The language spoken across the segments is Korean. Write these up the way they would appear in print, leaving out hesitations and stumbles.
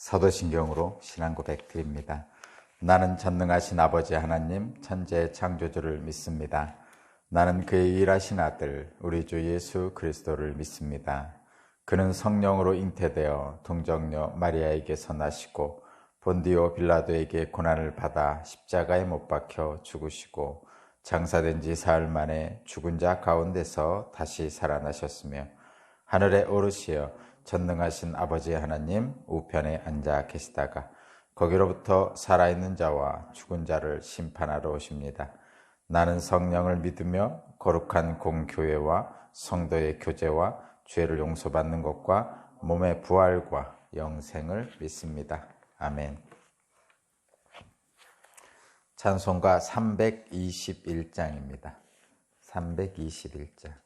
사도신경으로 신앙고백 드립니다. 나는 전능하신 아버지 하나님 천지의 창조주를 믿습니다. 나는 그의 일하신 아들 우리 주 예수 그리스도를 믿습니다. 그는 성령으로 잉태되어 동정녀 마리아에게서 나시고 본디오 빌라도에게 고난을 받아 십자가에 못 박혀 죽으시고 장사된 지 사흘 만에 죽은 자 가운데서 다시 살아나셨으며 하늘에 오르시어 전능하신 아버지 하나님 우편에 앉아 계시다가 거기로부터 살아있는 자와 죽은 자를 심판하러 오십니다. 나는 성령을 믿으며 거룩한 공교회와 성도의 교제와 죄를 용서받는 것과 몸의 부활과 영생을 믿습니다. 아멘. 찬송가 321장입니다. 321장.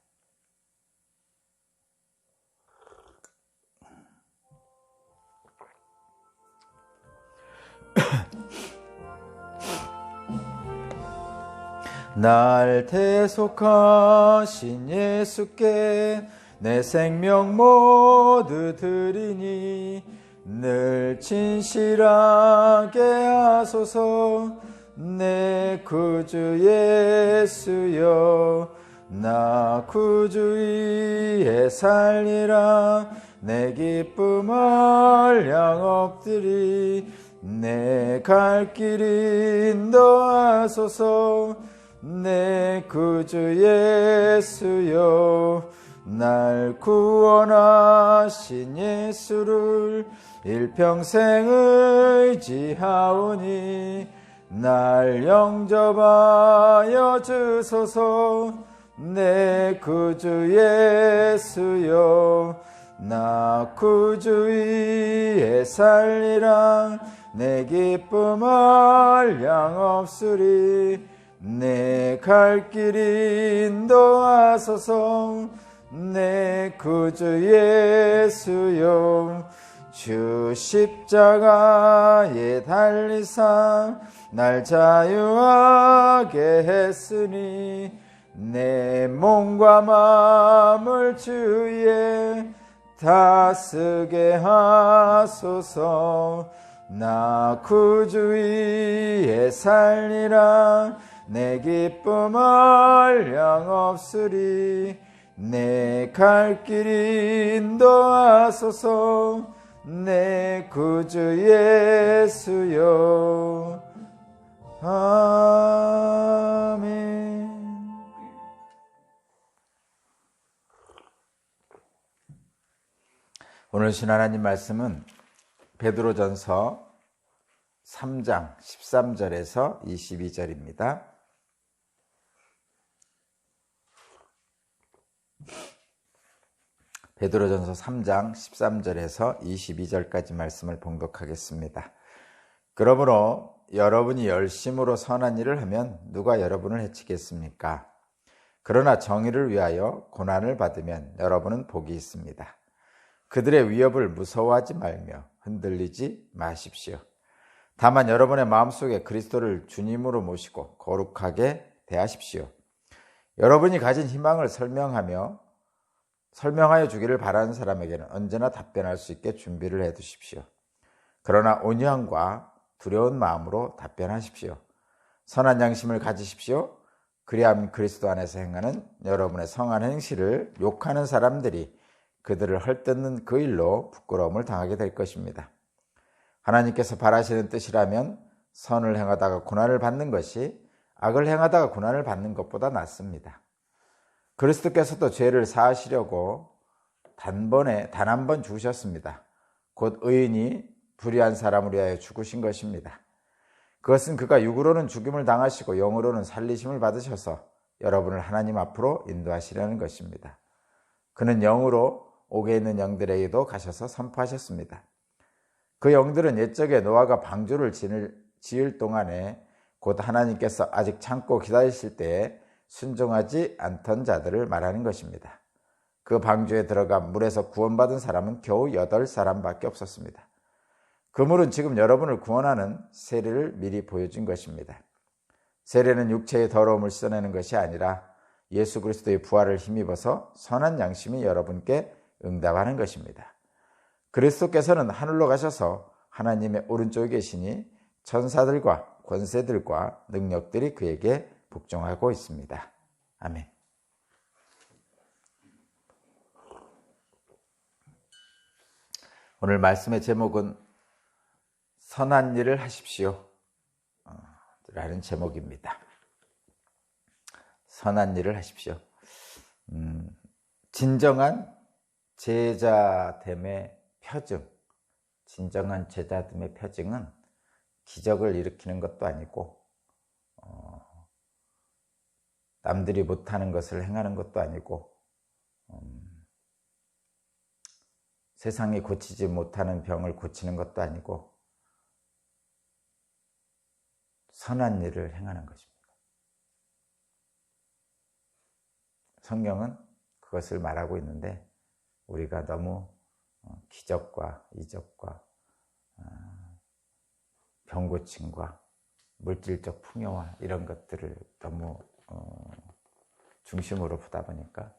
날 대속하신 예수께 내 생명 모두 드리니 늘 진실하게 하소서. 내 구주 예수여 나 구주 위에 살리라. 내 기쁨을 양업들이 내 갈 길 인도하소서. 내 구주 예수여 날 구원하신 예수를 일평생 의지하오니 날 영접하여 주소서. 내 구주 예수여 나 구주 위에 살리라. 내 기쁨을 양없으리. 내 갈 길 인도하소서. 내 구주 예수여 주 십자가에 달리사 날 자유하게 했으니 내 몸과 마음을 주위에 다쓰게 하소서. 나 구주 위에 살리라. 내 기쁨을 양없으리. 내 갈 길 인도하소서. 내 구주 예수여 아멘. 오늘 신 하나님 말씀은 베드로전서 3장 13절에서 22절입니다. 베드로전서 3장 13절에서 22절까지 말씀을 봉독하겠습니다. 그러므로 여러분이 열심으로 선한 일을 하면 누가 여러분을 해치겠습니까? 그러나 정의를 위하여 고난을 받으면 여러분은 복이 있습니다. 그들의 위협을 무서워하지 말며 흔들리지 마십시오. 다만 여러분의 마음속에 그리스도를 주님으로 모시고 거룩하게 대하십시오. 여러분이 가진 희망을 설명하여 주기를 바라는 사람에게는 언제나 답변할 수 있게 준비를 해두십시오. 그러나 온유함과 두려운 마음으로 답변하십시오. 선한 양심을 가지십시오. 그리하면 그리스도 안에서 행하는 여러분의 성한 행실을 욕하는 사람들이 그들을 헐뜯는 그 일로 부끄러움을 당하게 될 것입니다. 하나님께서 바라시는 뜻이라면 선을 행하다가 고난을 받는 것이 악을 행하다가 고난을 받는 것보다 낫습니다. 그리스도께서도 죄를 사하시려고 단 한 번 죽으셨습니다. 곧 의인이 불의한 사람을 위하여 죽으신 것입니다. 그것은 그가 육으로는 죽임을 당하시고 영으로는 살리심을 받으셔서 여러분을 하나님 앞으로 인도하시려는 것입니다. 그는 영으로 옥에 있는 영들에게도 가셔서 선포하셨습니다. 그 영들은 옛적에 노아가 방주를 지을 동안에 곧 하나님께서 아직 참고 기다리실 때에 순종하지 않던 자들을 말하는 것입니다. 그 방주에 들어가 물에서 구원받은 사람은 겨우 8사람밖에 없었습니다. 그 물은 지금 여러분을 구원하는 세례를 미리 보여준 것입니다. 세례는 육체의 더러움을 씻어내는 것이 아니라 예수 그리스도의 부활을 힘입어서 선한 양심이 여러분께 응답하는 것입니다. 그리스도께서는 하늘로 가셔서 하나님의 오른쪽에 계시니 천사들과 권세들과 능력들이 그에게 복종하고 있습니다. 아멘. 오늘 말씀의 제목은 선한 일을 하십시오 라는 제목입니다. 선한 일을 하십시오. 진정한 제자됨의 표징, 진정한 제자됨의 표징은 기적을 일으키는 것도 아니고 남들이 못하는 것을 행하는 것도 아니고 세상이 고치지 못하는 병을 고치는 것도 아니고 선한 일을 행하는 것입니다. 성경은 그것을 말하고 있는데 우리가 너무 기적과 이적과 병고침과 물질적 풍요와 이런 것들을 너무 중심으로 보다 보니까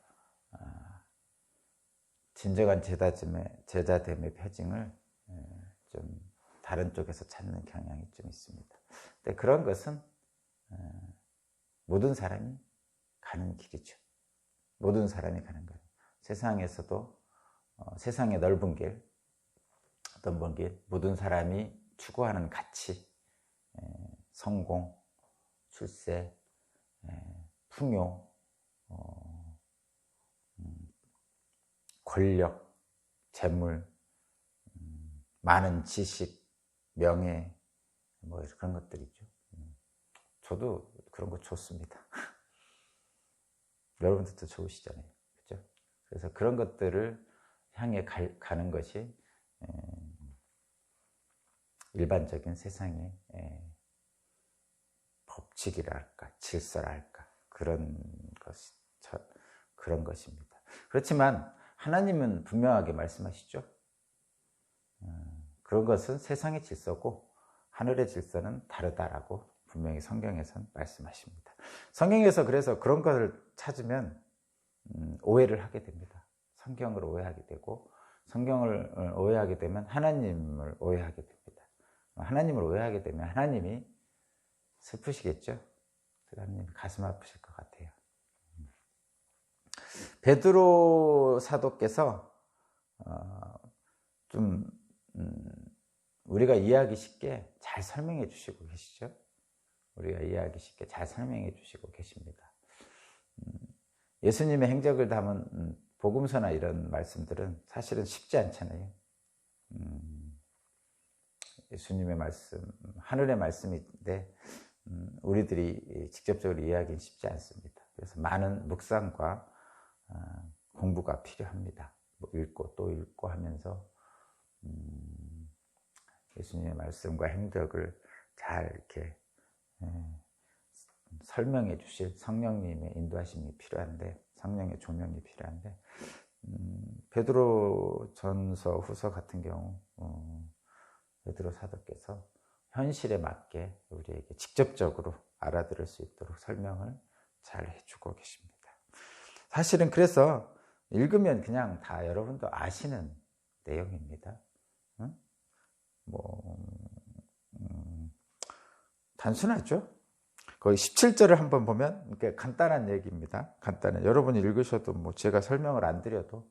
진정한 제자됨의 표징을 좀 다른 쪽에서 찾는 경향이 좀 있습니다. 근데 그런 것은 모든 사람이 가는 길이죠. 모든 사람이 가는 거예요. 세상에서도 세상의 넓은 길, 넓은 길, 모든 사람이 추구하는 가치, 성공, 출세, 풍요, 권력, 재물, 많은 지식, 명예, 뭐 그런 것들이죠. 저도 그런 거 좋습니다. 여러분들도 좋으시잖아요. 그렇죠? 그래서 그런 것들을 향해 가는 것이 일반적인 세상의 법칙이랄까, 질서랄까, 그런 것입니다. 그렇지만 하나님은 분명하게 말씀하시죠. 그런 것은 세상의 질서고 하늘의 질서는 다르다라고 분명히 성경에서는 말씀하십니다. 성경에서 그래서 그런 것을 찾으면 오해를 하게 됩니다. 성경을 오해하게 되고 성경을 오해하게 되면 하나님을 오해하게 됩니다. 하나님을 오해하게 되면 하나님이 슬프시겠죠? 하나님 가슴 아프실 것 같아요. 베드로 사도께서 좀 우리가 이해하기 쉽게 잘 설명해 주시고 계시죠? 우리가 이해하기 쉽게 잘 설명해 주시고 계십니다. 예수님의 행적을 담은 복음서나 이런 말씀들은 사실은 쉽지 않잖아요. 예수님의 말씀, 하늘의 말씀인데 우리들이 직접적으로 이해하기는 쉽지 않습니다. 그래서 많은 묵상과 공부가 필요합니다. 읽고 또 읽고 하면서 예수님의 말씀과 행적을 잘 이렇게 설명해 주실 성령님의 인도하심이 필요한데, 성령의 조명이 필요한데, 베드로 전서 후서 같은 경우 베드로 사도께서 현실에 맞게 우리에게 직접적으로 알아들을 수 있도록 설명을 잘 해주고 계십니다. 사실은 그래서 읽으면 그냥 다 여러분도 아시는 내용입니다. 단순하죠? 거의 17절을 한번 보면 간단한 얘기입니다. 간단한, 여러분이 읽으셔도 뭐 제가 설명을 안 드려도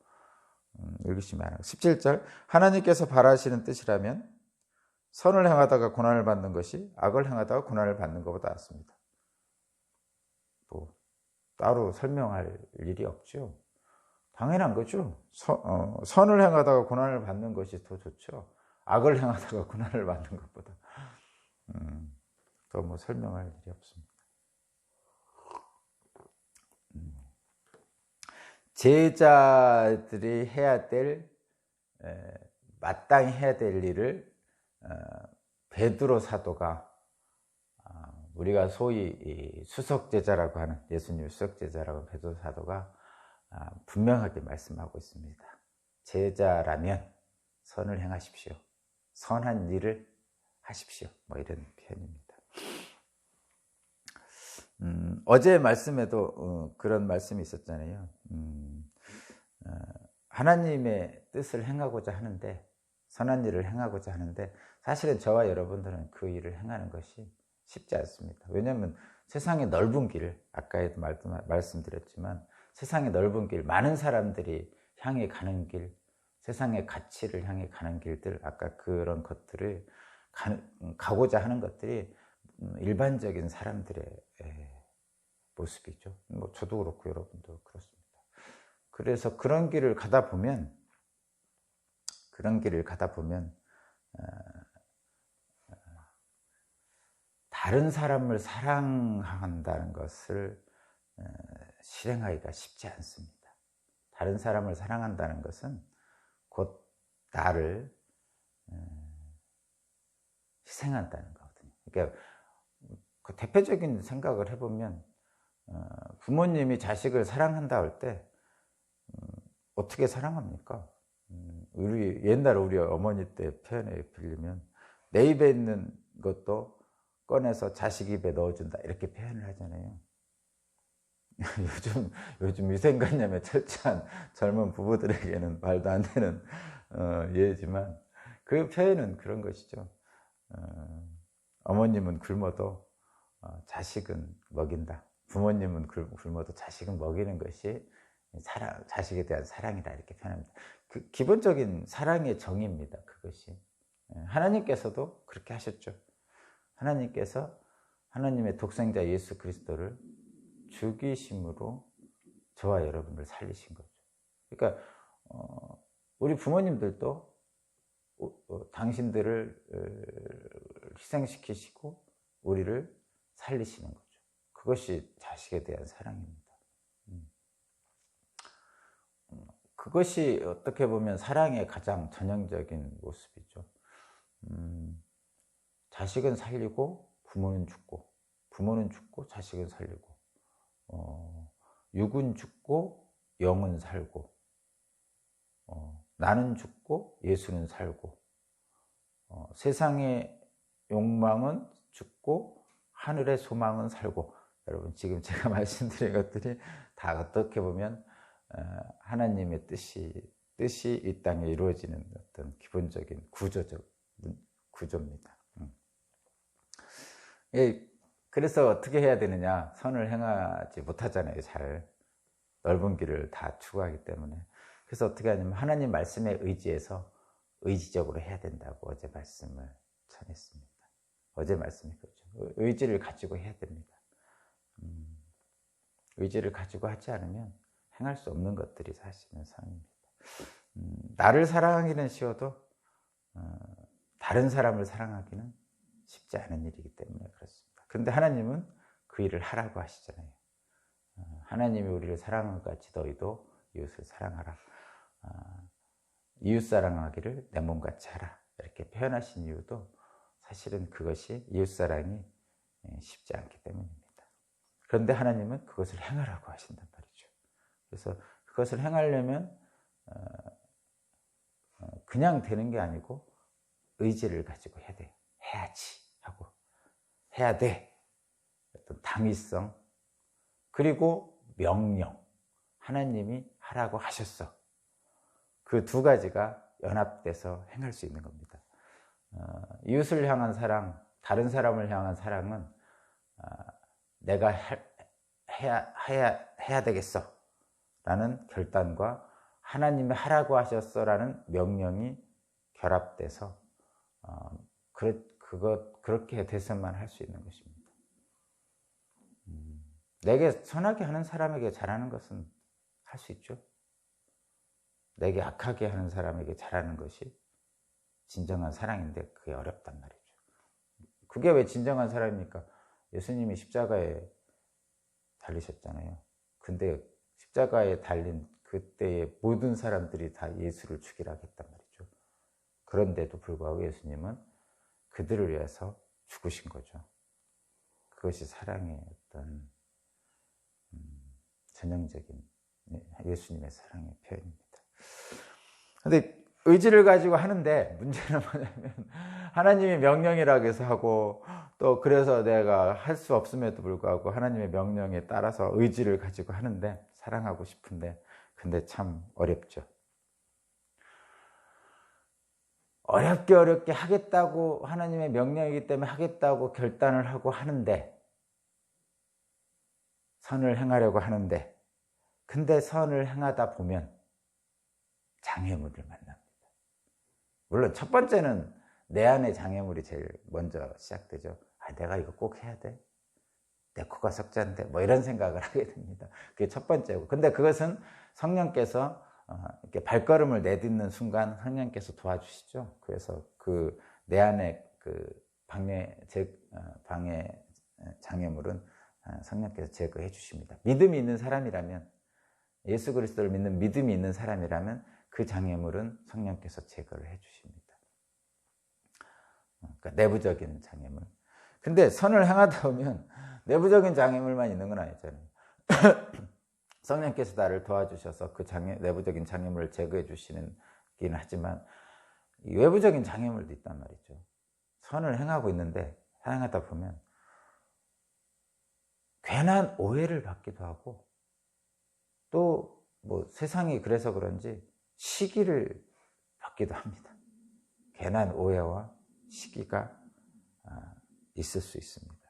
읽으시면 알아요. 17절, 하나님께서 바라시는 뜻이라면 선을 행하다가 고난을 받는 것이 악을 행하다가 고난을 받는 것보다 낫습니다. 뭐 따로 설명할 일이 없죠. 당연한 거죠. 선을 행하다가 고난을 받는 것이 더 좋죠. 악을 행하다가 고난을 받는 것보다 더 뭐 설명할 일이 없습니다. 제자들이 해야 될, 마땅히 해야 될 일을 베드로 사도가, 우리가 소위 수석제자라고 하는, 예수님 수석제자라고 하는 베드로 사도가 분명하게 말씀하고 있습니다. 제자라면 선을 행하십시오. 선한 일을 하십시오. 뭐 이런 표현입니다. 어제 말씀에도 그런 말씀이 있었잖아요. 하나님의 뜻을 행하고자 하는데 선한 일을 행하고자 하는데 사실은 저와 여러분들은 그 일을 행하는 것이 쉽지 않습니다. 왜냐하면 세상의 넓은 길, 아까에도 말씀드렸지만 세상의 넓은 길, 많은 사람들이 향해 가는 길, 세상의 가치를 향해 가는 길들, 아까 그런 것들을 가고자 하는 것들이 일반적인 사람들의 모습이죠. 뭐 저도 그렇고 여러분도 그렇습니다. 그래서 그런 길을 가다 보면 다른 사람을 사랑한다는 것을 실행하기가 쉽지 않습니다. 다른 사람을 사랑한다는 것은 곧 나를 희생한다는 거거든요. 그러니까 그 대표적인 생각을 해보면 부모님이 자식을 사랑한다 할 때 어떻게 사랑합니까? 옛날 우리 어머니 때 표현에 빌리면 내 입에 있는 것도 꺼내서 자식 입에 넣어준다 이렇게 표현을 하잖아요. 요즘 위생관념에 철저한 젊은 부부들에게는 말도 안 되는 예지만 그 표현은 그런 것이죠. 어머님은 굶어도 자식은 먹인다. 부모님은 굶어도 자식은 먹이는 것이 자식에 대한 사랑이다 이렇게 표현합니다. 그 기본적인 사랑의 정의입니다. 그것이 하나님께서도 그렇게 하셨죠. 하나님께서 하나님의 독생자 예수 그리스도를 죽이심으로 저와 여러분을 살리신 거죠. 그러니까 우리 부모님들도 당신들을 희생시키시고 우리를 살리시는 거죠. 그것이 자식에 대한 사랑입니다. 그것이 어떻게 보면 사랑의 가장 전형적인 모습이죠. 자식은 살리고 부모는 죽고, 부모는 죽고 자식은 살리고, 육은 죽고 영은 살고, 나는 죽고 예수는 살고, 세상의 욕망은 죽고 하늘의 소망은 살고. 여러분 지금 제가 말씀드린 것들이 다 어떻게 보면 하나님의 뜻이 이 땅에 이루어지는 어떤 기본적인 구조입니다. 그래서 어떻게 해야 되느냐? 선을 행하지 못하잖아요. 잘 넓은 길을 다 추구하기 때문에. 그래서 어떻게 하냐면 하나님 말씀에 의지해서 의지적으로 해야 된다고 어제 말씀을 전했습니다. 어제 말씀이 그렇죠. 의지를 가지고 해야 됩니다. 의지를 가지고 하지 않으면 행할 수 없는 것들이 사실은 선입니다. 나를 사랑하기는 쉬워도 다른 사람을 사랑하기는 쉽지 않은 일이기 때문에 그렇습니다. 그런데 하나님은 그 일을 하라고 하시잖아요. 하나님이 우리를 사랑한 것 같이 너희도 이웃을 사랑하라. 이웃 사랑하기를 내 몸같이 하라. 이렇게 표현하신 이유도 사실은 그것이 이웃 사랑이 쉽지 않기 때문입니다. 그런데 하나님은 그것을 행하라고 하신단 말이죠. 그래서 그것을 행하려면 그냥 되는 게 아니고 의지를 가지고 해야 돼요. 해야지 하고 해야 돼. 어떤 당위성 그리고 명령. 하나님이 하라고 하셨어. 그 두 가지가 연합돼서 행할 수 있는 겁니다. 이웃을 향한 사랑, 다른 사람을 향한 사랑은 내가 해야 되겠어 라는 결단과 하나님이 하라고 하셨어 라는 명령이 결합돼서 그렇게 돼서만 할 수 있는 것입니다. 내게 선하게 하는 사람에게 잘하는 것은 할 수 있죠. 내게 악하게 하는 사람에게 잘하는 것이 진정한 사랑인데 그게 어렵단 말이죠. 그게 왜 진정한 사랑입니까? 예수님이 십자가에 달리셨잖아요. 근데 십자가에 달린 그때의 모든 사람들이 다 예수를 죽이라고 했단 말이죠. 그런데도 불구하고 예수님은 그들을 위해서 죽으신 거죠. 그것이 사랑의 어떤 전형적인 예수님의 사랑의 표현입니다. 근데 의지를 가지고 하는데 문제는 뭐냐면 하나님의 명령이라고 해서 하고 또 그래서 내가 할 수 없음에도 불구하고 하나님의 명령에 따라서 의지를 가지고 하는데 사랑하고 싶은데 근데 참 어렵죠. 어렵게 하겠다고 하나님의 명령이기 때문에 하겠다고 결단을 하고 하는데 선을 행하려고 하는데 근데 선을 행하다 보면 장애물을 만납니다. 물론 첫 번째는 내 안에 장애물이 제일 먼저 시작되죠. 내가 이거 꼭 해야 돼. 내 코가 석자인데 뭐 이런 생각을 하게 됩니다. 그게 첫 번째고. 근데 그것은 성령께서 이렇게 발걸음을 내딛는 순간 성령께서 도와주시죠. 그래서 그 내 안에 그 방해 장애물은 성령께서 제거해 주십니다. 믿음이 있는 사람이라면, 예수 그리스도를 믿는 믿음이 있는 사람이라면 그 장애물은 성령께서 제거를 해 주십니다. 그러니까 내부적인 장애물. 근데 선을 행하다 보면 내부적인 장애물만 있는 건 아니잖아요. 성령께서 나를 도와주셔서 그 내부적인 장애물을 제거해 주시긴 하지만 외부적인 장애물도 있단 말이죠. 선을 행하고 있는데 행하다 보면 괜한 오해를 받기도 하고 또 뭐 세상이 그래서 그런지 시기를 받기도 합니다. 괜한 오해와 시기가 있을 수 있습니다.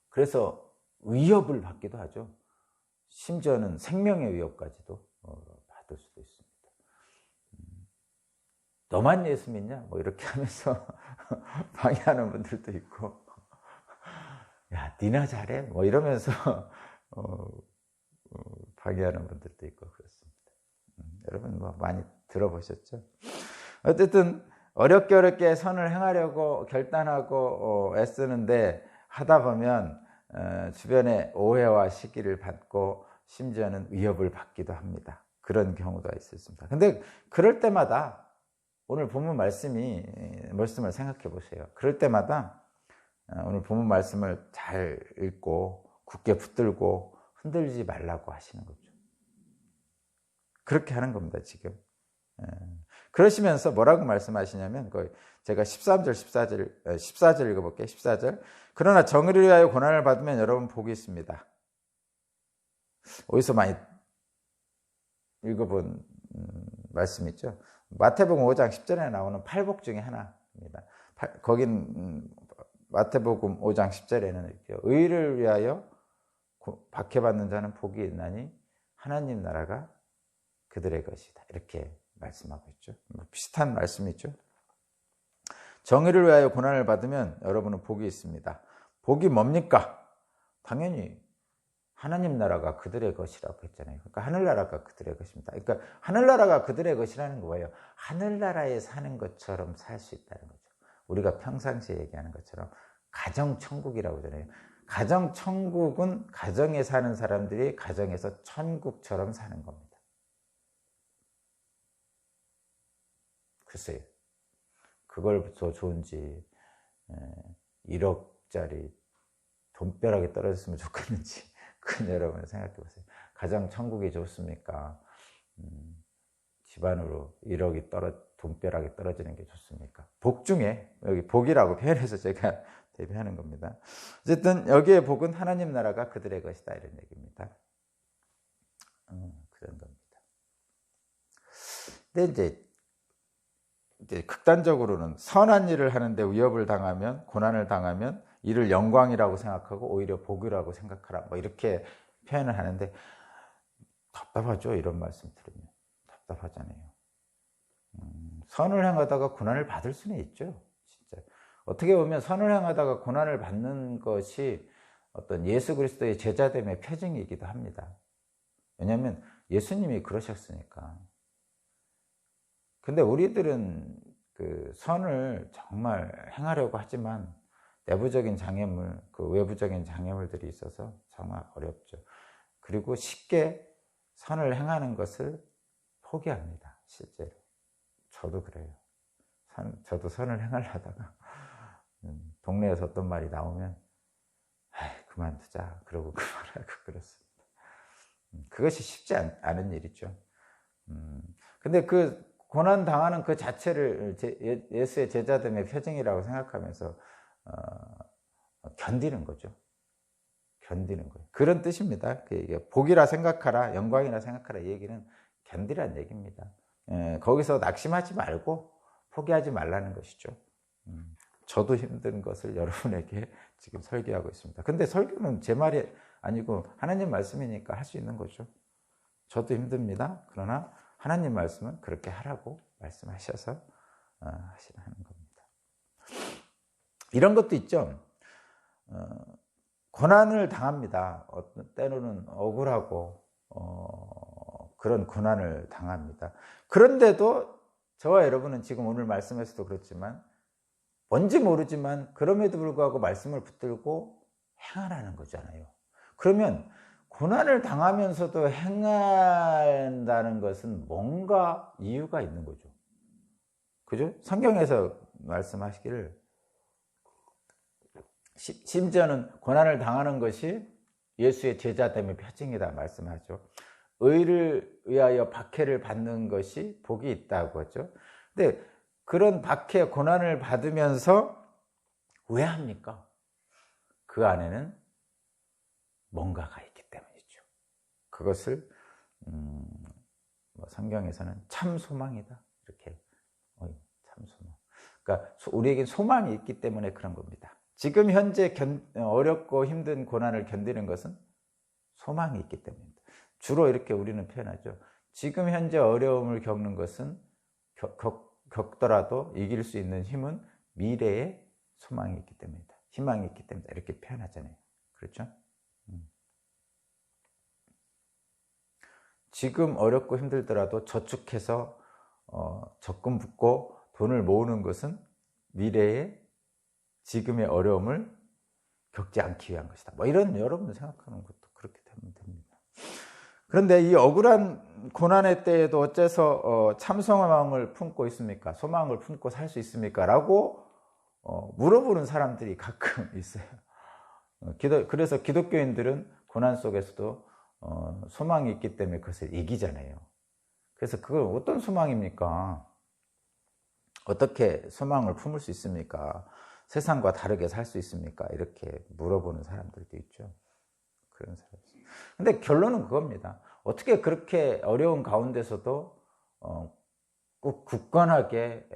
그래서 위협을 받기도 하죠. 심지어는 생명의 위협까지도 받을 수도 있습니다. 너만 예수 믿냐? 뭐 이렇게 하면서 방해하는 분들도 있고, 야, 니나 잘해? 뭐 이러면서 방해하는 분들도 있고 그렇습니다. 여러분 뭐 많이 들어보셨죠? 어쨌든 어렵게 선을 행하려고 결단하고 애쓰는데 하다 보면 주변에 오해와 시기를 받고 심지어는 위협을 받기도 합니다. 그런 경우가 있습니다. 근데 그럴 때마다 오늘 본문 말씀을 생각해 보세요. 그럴 때마다 오늘 본문 말씀을 잘 읽고 굳게 붙들고 흔들리지 말라고 하시는 거죠. 그렇게 하는 겁니다, 지금. 그러시면서 뭐라고 말씀하시냐면, 제가 14절 읽어볼게요. 14절. 그러나 정의를 위하여 고난을 받으면 여러분 복이 있습니다. 어디서 많이 읽어본 말씀 있죠? 마태복음 5장 10절에 나오는 팔복 중에 하나입니다. 거긴 마태복음 5장 10절에는 이렇게 의를 위하여 박해받는 자는 복이 있나니 하나님 나라가 그들의 것이다. 이렇게 말씀하고 있죠. 비슷한 말씀이죠. 정의를 위하여 고난을 받으면 여러분은 복이 있습니다. 복이 뭡니까? 당연히 하나님 나라가 그들의 것이라고 했잖아요. 그러니까 하늘나라가 그들의 것입니다. 그러니까 하늘나라가 그들의 것이라는 거예요. 하늘나라에 사는 것처럼 살 수 있다는 거죠. 우리가 평상시에 얘기하는 것처럼 가정천국이라고 하잖아요. 가정천국은 가정에 사는 사람들이 가정에서 천국처럼 사는 겁니다. 글쎄요. 그걸 더 좋은지 1억짜리 돈벼락이 떨어졌으면 좋겠는지 그건 여러분 생각해 보세요. 가정 천국이 좋습니까? 집안으로 1억이 돈벼락이 떨어지는 게 좋습니까? 복 중에 여기 복이라고 표현해서 제가 대비하는 겁니다. 어쨌든 여기에 복은 하나님 나라가 그들의 것이다 이런 얘기입니다. 그런 겁니다. 근데 이제 극단적으로는 선한 일을 하는데 위협을 당하면, 고난을 당하면 이를 영광이라고 생각하고 오히려 복이라고 생각하라, 뭐 이렇게 표현을 하는데 답답하죠. 이런 말씀 들으면 답답하잖아요. 선을 행하다가 고난을 받을 수는 있죠. 진짜 어떻게 보면 선을 행하다가 고난을 받는 것이 어떤 예수 그리스도의 제자됨의 표징이기도 합니다. 왜냐하면 예수님이 그러셨으니까. 근데 우리들은 그 선을 정말 행하려고 하지만 내부적인 장애물, 그 외부적인 장애물들이 있어서 정말 어렵죠. 그리고 쉽게 선을 행하는 것을 포기합니다. 실제로. 저도 그래요. 저도 선을 행하려다가 동네에서 어떤 말이 나오면 그만두자 그러고 그만하고 그렇습니다. 그것이 쉽지 않은 일이죠. 근데 그 고난 당하는 그 자체를 예수의 제자됨의 표징이라고 생각하면서 견디는 거죠. 견디는 거예요. 그런 뜻입니다. 복이라 생각하라, 영광이라 생각하라 이 얘기는 견디라는 얘기입니다. 거기서 낙심하지 말고 포기하지 말라는 것이죠. 저도 힘든 것을 여러분에게 지금 설교하고 있습니다. 근데 설교는 제 말이 아니고 하나님 말씀이니까 할 수 있는 거죠. 저도 힘듭니다. 그러나 하나님 말씀은 그렇게 하라고 말씀하셔서 하시라는 겁니다. 이런 것도 있죠. 고난을 당합니다. 어떤 때로는 억울하고 그런 고난을 당합니다. 그런데도 저와 여러분은 지금 오늘 말씀에서도 그렇지만 뭔지 모르지만 그럼에도 불구하고 말씀을 붙들고 행하라는 거잖아요. 그러면 고난을 당하면서도 행한다는 것은 뭔가 이유가 있는 거죠. 그죠? 성경에서 말씀하시기를 심지어는 고난을 당하는 것이 예수의 제자됨의 표징이다 말씀하죠. 의를 위하여 박해를 받는 것이 복이 있다고 하죠. 근데 그런 박해, 고난을 받으면서 왜 합니까? 그 안에는 뭔가가 있기 때문이죠. 그것을 성경에서는 참 소망이다 이렇게 참 소망. 그러니까 우리에게 소망이 있기 때문에 그런 겁니다. 지금 현재 어렵고 힘든 고난을 견디는 것은 소망이 있기 때문입니다. 주로 이렇게 우리는 표현하죠. 지금 현재 어려움을 겪는 것은 겪더라도 이길 수 있는 힘은 미래에 소망이 있기 때문이다. 희망이 있기 때문이다. 이렇게 표현하잖아요. 그렇죠? 지금 어렵고 힘들더라도 저축해서 적금 붓고 돈을 모으는 것은 미래에 지금의 어려움을 겪지 않기 위한 것이다. 뭐 이런 여러분 생각하는 것도 그렇게 되면 됩니다. 그런데 이 억울한 고난의 때에도 어째서 참 소망을 품고 있습니까? 소망을 품고 살 수 있습니까? 라고 물어보는 사람들이 가끔 있어요. 그래서 기독교인들은 고난 속에서도 소망이 있기 때문에 그것을 이기잖아요. 그래서 그걸 어떤 소망입니까? 어떻게 소망을 품을 수 있습니까? 세상과 다르게 살 수 있습니까? 이렇게 물어보는 사람들도 있죠. 그런 사람. 근데 결론은 그겁니다. 어떻게 그렇게 어려운 가운데서도 꼭 굳건하게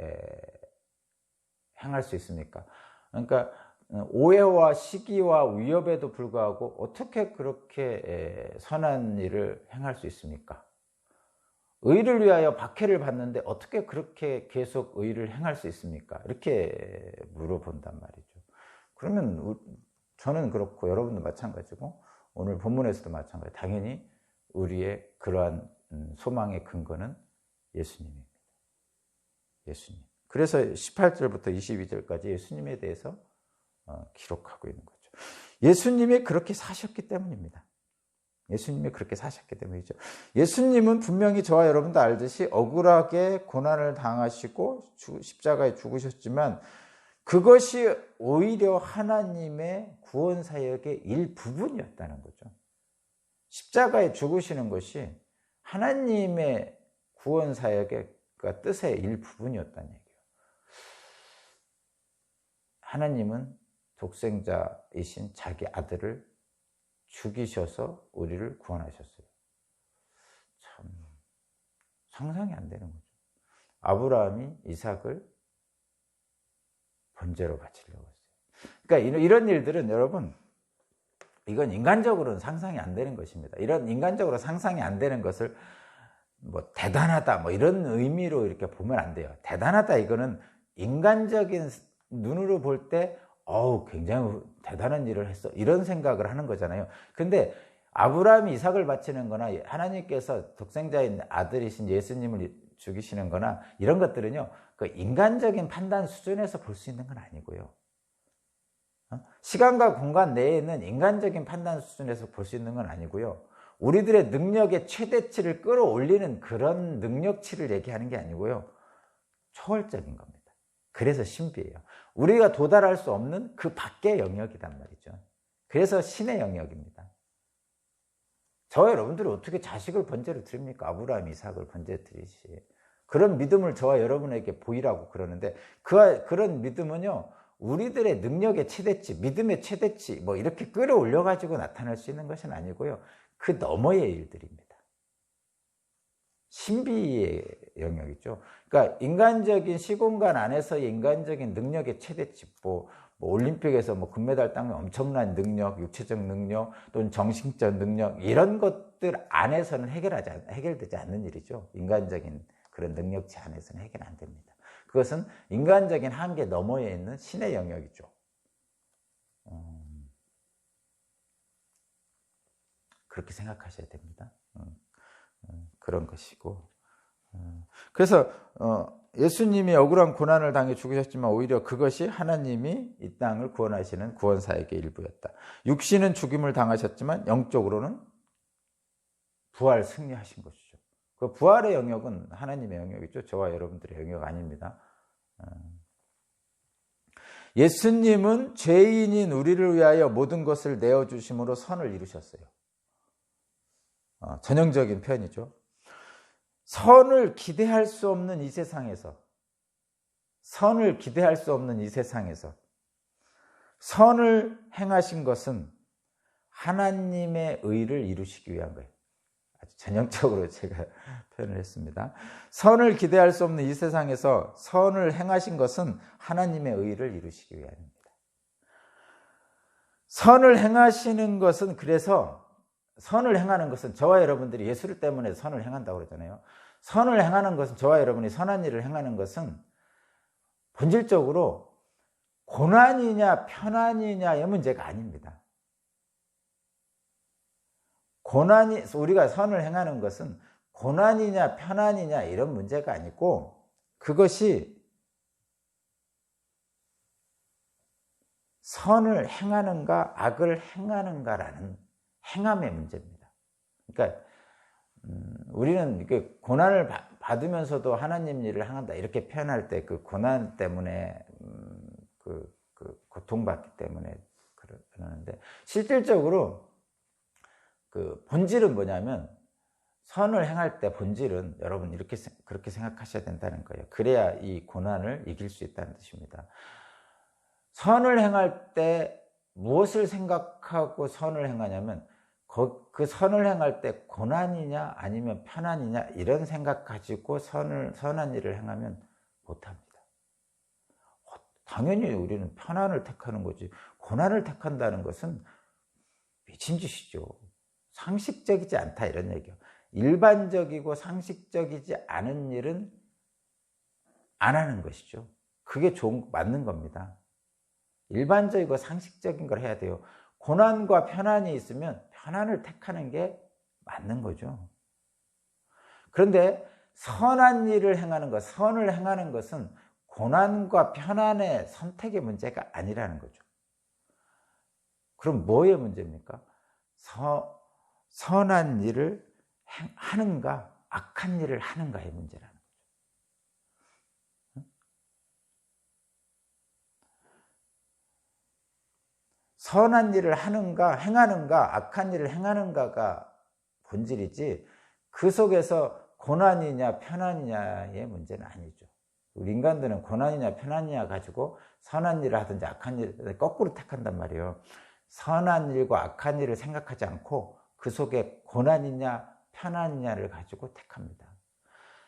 행할 수 있습니까? 그러니까 오해와 시기와 위협에도 불구하고 어떻게 그렇게 선한 일을 행할 수 있습니까? 의를 위하여 박해를 받는데 어떻게 그렇게 계속 의를 행할 수 있습니까? 이렇게 물어본단 말이죠. 그러면 저는 그렇고 여러분도 마찬가지고 오늘 본문에서도 마찬가지. 당연히 우리의 그러한 소망의 근거는 예수님입니다. 예수님. 그래서 18절부터 22절까지 예수님에 대해서 기록하고 있는 거죠. 예수님이 그렇게 사셨기 때문입니다. 예수님이 그렇게 사셨기 때문이죠. 예수님은 분명히 저와 여러분도 알듯이 억울하게 고난을 당하시고 십자가에 죽으셨지만 그것이 오히려 하나님의 구원 사역의 일부분이었다는 거죠. 십자가에 죽으시는 것이 하나님의 구원 사역의 뜻의 일부분이었다는 얘기예요. 하나님은 독생자이신 자기 아들을 죽이셔서 우리를 구원하셨어요. 참 상상이 안 되는 거죠. 아브라함이 이삭을 번제로 바치려고 했어요. 그러니까 이런 일들은 여러분 이건 인간적으로는 상상이 안 되는 것입니다. 이런 인간적으로 상상이 안 되는 것을 뭐 대단하다 뭐 이런 의미로 이렇게 보면 안 돼요. 대단하다 이거는 인간적인 눈으로 볼 때 굉장히 대단한 일을 했어 이런 생각을 하는 거잖아요. 근데 아브라함이 이삭을 바치는 거나 하나님께서 독생자인 아들이신 예수님을 죽이시는 거나 이런 것들은요 그 인간적인 판단 수준에서 볼 수 있는 건 아니고요. 시간과 공간 내에는 인간적인 판단 수준에서 볼 수 있는 건 아니고요. 우리들의 능력의 최대치를 끌어올리는 그런 능력치를 얘기하는 게 아니고요. 초월적인 겁니다. 그래서 신비예요. 우리가 도달할 수 없는 그 밖의 영역이란 말이죠. 그래서 신의 영역입니다. 저와 여러분들이 어떻게 자식을 번제로 드립니까? 아브라함, 이삭을 번제로 드리시. 그런 믿음을 저와 여러분에게 보이라고 그러는데 그런 믿음은요. 우리들의 능력의 최대치, 믿음의 최대치 뭐 이렇게 끌어올려 가지고 나타날 수 있는 것은 아니고요. 그 너머의 일들입니다. 신비의 영역이죠. 그러니까 인간적인 시공간 안에서의 인간적인 능력의 최대치, 뭐 올림픽에서 뭐 금메달 따는 엄청난 능력, 육체적 능력 또는 정신적 능력, 이런 것들 안에서는 해결되지 않는 일이죠. 인간적인 그런 능력치 안에서는 해결 안 됩니다. 그것은 인간적인 한계 너머에 있는 신의 영역이죠. 그렇게 생각하셔야 됩니다. 그런 것이고, 그래서 예수님이 억울한 고난을 당해 죽으셨지만 오히려 그것이 하나님이 이 땅을 구원하시는 구원사역의 일부였다. 육신은 죽임을 당하셨지만 영적으로는 부활 승리하신 것이죠. 그 부활의 영역은 하나님의 영역이죠. 저와 여러분들의 영역 아닙니다. 예수님은 죄인인 우리를 위하여 모든 것을 내어주심으로 선을 이루셨어요. 전형적인 표현이죠. 선을 기대할 수 없는 이 세상에서, 선을 행하신 것은 하나님의 의를 이루시기 위한 거예요. 아주 전형적으로 제가 표현을 했습니다. 선을 기대할 수 없는 이 세상에서 선을 행하신 것은 하나님의 의를 이루시기 위함입니다. 선을 행하시는 것은, 그래서 선을 행하는 것은, 저와 여러분들이 예수 때문에 선을 행한다고 그러잖아요. 선을 행하는 것은, 저와 여러분이 선한 일을 행하는 것은 본질적으로 고난이냐 편안이냐의 문제가 아닙니다. 우리가 선을 행하는 것은 고난이냐 편안이냐 이런 문제가 아니고, 그것이 선을 행하는가 악을 행하는가라는 행함의 문제입니다. 그러니까 우리는 이렇게 고난을 받으면서도 하나님 일을 행한다 이렇게 표현할 때 그 고난 때문에 그 고통받기 때문에 그러는데, 실질적으로 그 본질은 뭐냐면, 선을 행할 때 본질은 여러분 그렇게 생각하셔야 된다는 거예요. 그래야 이 고난을 이길 수 있다는 뜻입니다. 선을 행할 때 무엇을 생각하고 선을 행하냐면, 그 선을 행할 때 고난이냐 아니면 편안이냐 이런 생각 가지고 선한 일을 행하면 못합니다. 당연히 우리는 편안을 택하는 거지, 고난을 택한다는 것은 미친 짓이죠. 상식적이지 않다 이런 얘기예요. 일반적이고 상식적이지 않은 일은 안 하는 것이죠. 그게 맞는 겁니다. 일반적이고 상식적인 걸 해야 돼요. 고난과 편안이 있으면 편안을 택하는 게 맞는 거죠. 그런데 선한 일을 행하는 것, 선을 행하는 것은 고난과 편안의 선택의 문제가 아니라는 거죠. 그럼 뭐의 문제입니까? 선한 일을 하는가 악한 일을 하는가의 문제라는 거죠. 선한 일을 행하는가 악한 일을 행하는가가 본질이지, 그 속에서 고난이냐 편안이냐의 문제는 아니죠. 우리 인간들은 고난이냐 편안이냐 가지고 선한 일을 하든지 악한 일을 거꾸로 택한단 말이에요. 선한 일과 악한 일을 생각하지 않고 그 속에 고난이냐 편안이냐를 가지고 택합니다.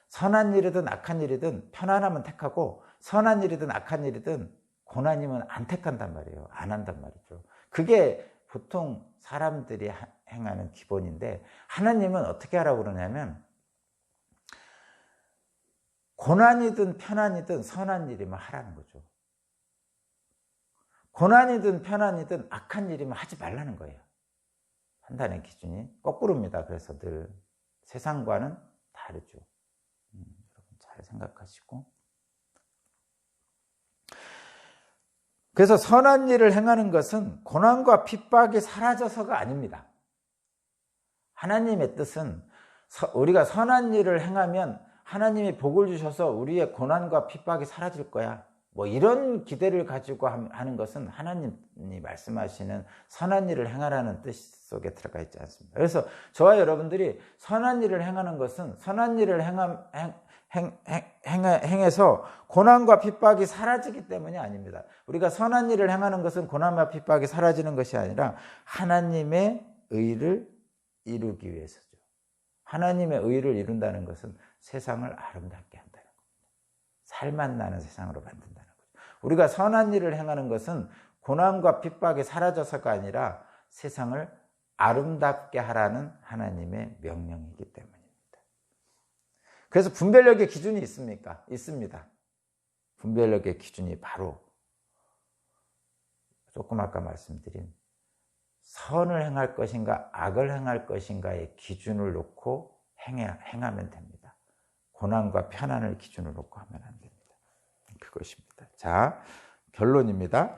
선한 일이든 악한 일이든 편안하면 택하고, 선한 일이든 악한 일이든 고난이면 안 택한단 말이에요. 안 한단 말이죠. 그게 보통 사람들이 행하는 기본인데, 하나님은 어떻게 하라고 그러냐면, 고난이든 편안이든 선한 일이면 하라는 거죠. 고난이든 편안이든 악한 일이면 하지 말라는 거예요. 판단의 기준이 거꾸로입니다. 그래서 늘 세상과는 다르죠. 여러분 잘 생각하시고. 그래서 선한 일을 행하는 것은 고난과 핍박이 사라져서가 아닙니다. 하나님의 뜻은 우리가 선한 일을 행하면 하나님이 복을 주셔서 우리의 고난과 핍박이 사라질 거야, 뭐 이런 기대를 가지고 하는 것은 하나님이 말씀하시는 선한 일을 행하라는 뜻 속에 들어가 있지 않습니다. 그래서 저와 여러분들이 선한 일을 행하는 것은 선한 일을 행해서 고난과 핍박이 사라지기 때문이 아닙니다. 우리가 선한 일을 행하는 것은 고난과 핍박이 사라지는 것이 아니라 하나님의 의를 이루기 위해서죠. 하나님의 의를 이룬다는 것은 세상을 아름답게 한다는 겁니다. 살맛 나는 세상으로 만든다는 거죠. 우리가 선한 일을 행하는 것은 고난과 핍박이 사라져서가 아니라 세상을 아름답게 하라는 하나님의 명령이기 때문입니다. 그래서 분별력의 기준이 있습니까? 있습니다. 분별력의 기준이 바로 조금 아까 말씀드린 선을 행할 것인가 악을 행할 것인가의 기준을 놓고 행하면 됩니다. 고난과 편안을 기준으로 놓고 하면 안 됩니다. 그것입니다. 자, 결론입니다.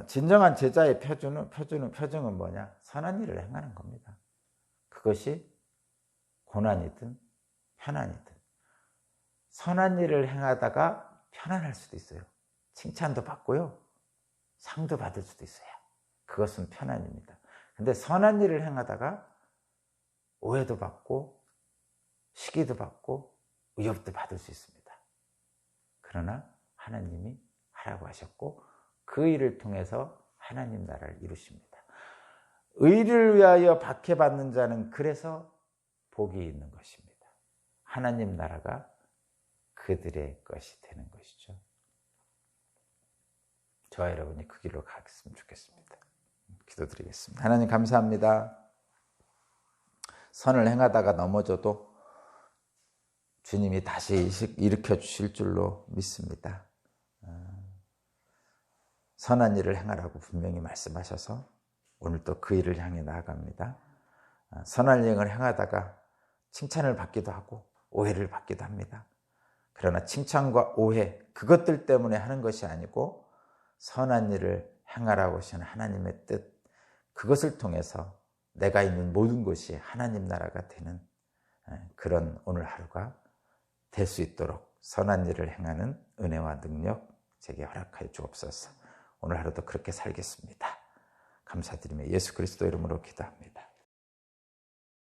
진정한 제자의 표징은 뭐냐? 선한 일을 행하는 겁니다. 그것이 고난이든 편안이든. 선한 일을 행하다가 편안할 수도 있어요. 칭찬도 받고요. 상도 받을 수도 있어요. 그것은 편안입니다. 근데 선한 일을 행하다가 오해도 받고 시기도 받고 위협도 받을 수 있습니다. 그러나 하나님이 하라고 하셨고 그 일을 통해서 하나님 나라를 이루십니다. 의를 위하여 박해받는 자는 그래서 복이 있는 것입니다. 하나님 나라가 그들의 것이 되는 것이죠. 저와 여러분이 그 길로 가겠으면 좋겠습니다. 기도드리겠습니다. 하나님 감사합니다. 선을 행하다가 넘어져도 주님이 다시 일으켜 주실 줄로 믿습니다. 선한 일을 행하라고 분명히 말씀하셔서 오늘 또 그 일을 향해 나아갑니다. 선한 일을 행하다가 칭찬을 받기도 하고 오해를 받기도 합니다. 그러나 칭찬과 오해 그것들 때문에 하는 것이 아니고 선한 일을 행하라고 하시는 하나님의 뜻 그것을 통해서 내가 있는 모든 것이 하나님 나라가 되는 그런 오늘 하루가 될 수 있도록 선한 일을 행하는 은혜와 능력 제게 허락하여 주옵소서. 오늘 하루도 그렇게 살겠습니다. 감사드리며 예수 그리스도 이름으로 기도합니다.